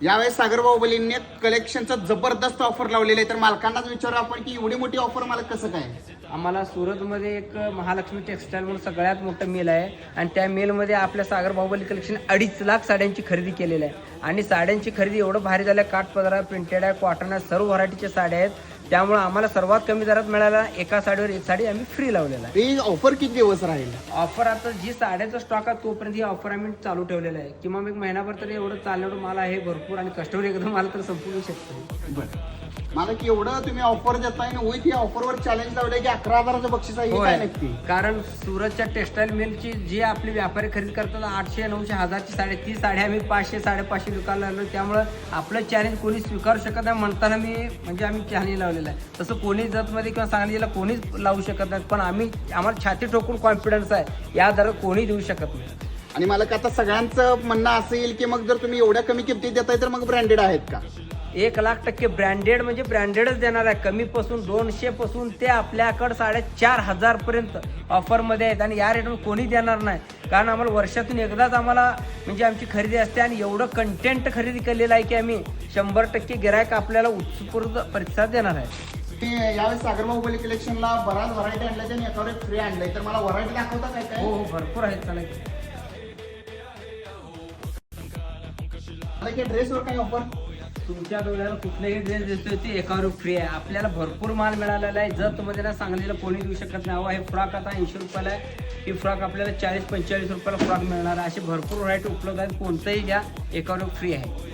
यावेळेस सागर बाहुबलींनी कलेक्शनचं जबरदस्त ऑफर लावलेलं आहे, तर मालकांनाच विचारू आपण की एवढी मोठी ऑफर मला कसं काय? आम्हाला सुरतमध्ये एक महालक्ष्मी टेक्सटाईल म्हणून सगळ्यात मोठं मिल आहे आणि त्या मिलमध्ये आपल्या सागर बाहुबली कलेक्शन 2.5 लाख साड्यांची खरेदी केलेली आहे आणि साड्यांची खरेदी एवढं भारी झालं. काठपदरा, प्रिंटेड आहे, कॉटन आहे, सर्व व्हरायटीच्या साड्या आहेत. त्यामुळे आम्हाला सर्वात कमी दरात मिळाला. एका साडीवर एक साडी आम्ही फ्री लावलेला आहे. ही ऑफर किती दिवस राहील? ऑफर आता जी साड्याचा स्टॉक आहे तोपर्यंत ही ऑफर आम्ही चालू ठेवलेला आहे. किंवा एक महिनाभर तरी एवढं चालण्यावर माल आहे भरपूर आणि कस्टमर एकदम आला तर संपू शकतो. बरं, मला की एवढं तुम्ही ऑफर देताय आणि विथ या ऑफरवर चॅलेंज लावलंय की 11,000चं बक्षीस आहे, हे काय नक्की? कारण सुरतच्या टेक्सटाईल मिलची जी आपली व्यापारी खरेदी करतात 800, 900, 1000ची साडी, ती साडी आम्ही 500, 550 विकायला लागलो. त्यामुळं आपलं चॅलेंज कोणी स्वीकारू शकत नाही म्हणताना म्हणजे आम्ही चॅलेंज लावलेलं आहे. तसं कोणी जतमध्ये किंवा सांगलीला कोणीच लावू शकत नाही, पण आम्हाला छाती ठोकून कॉन्फिडन्स आहे या दरात कोणी देऊ शकत नाही. आणि मला का आता सगळ्यांचं म्हणणं असं येईल की मग जर तुम्ही एवढ्या कमी किमतीत देताय तर मग ब्रँडेड आहेत का? 1,00,000% ब्रँडेड म्हणजे ब्रँडेडच देणार आहे. कमीपासून 200 पासून ते आपल्याकडं 4,500 पर्यंत ऑफरमध्ये आहेत आणि या रेटवर कोणी देणार नाही. कारण आम्हाला वर्षातून एकदाच आम्हाला म्हणजे आमची खरेदी असते आणि एवढं कंटेंट खरेदी केलेलं आहे की आम्ही 100% गिरायक आपल्याला उत्स्फूर्त प्रतिसाद देणार आहे. यावेळेस सागर बाहुबली कलेक्शनला बराच व्हरायटी आणल्या आणि एकावर एक फ्री आणलंय, तर मला व्हरायटी दाखवता काय काय? हो, भरपूर आहेत. चला मला की ड्रेसवर काय ऑफर? तुमच्या डोळ्याला कुठलाही ड्रेस दिसतोय ते एकावर फ्री आहे. आपल्याला भरपूर माल मिळालेला आहे. जर तुम्हाला ना सांगलीला कोणी देऊ शकत नाही. हे फ्रॉक आता 80 रुपयाला आहे. ही फ्रॉक आपल्याला 40-45 रुपयाला फ्रॉक मिळणार आहे. अशी भरपूर व्हरायटी उपलब्ध आहेत. कोणतंही घ्या, एकावर फ्री आहे.